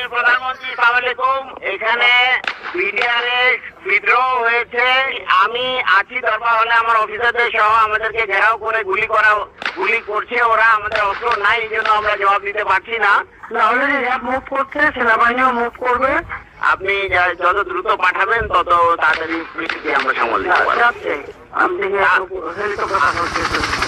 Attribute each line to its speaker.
Speaker 1: মাননীয় প্রধানমন্ত্রী, আসসালামু আলাইকুম। এখানে বিডিআরের বিদ্রোহ হয়েছে। আমি আছি দরবার হলে আমার অফিসারদের সহ আমাদেরকে ঘেরাও করে গুলি করছে ওরা। আমাদের অস্ত্র নাই, এই জন্য আমরা জবাব দিতে পারছি না।
Speaker 2: অলরেডি র্যাব মুভ করছে, সেনাবাহিনীও মুভ করবে।
Speaker 1: আপনি যত দ্রুত পাঠাবেন তত তাড়াতাড়ি পরিস্থিতি আমরা সামাল দিতে পারবো।
Speaker 2: আমি হেলিকপ্টার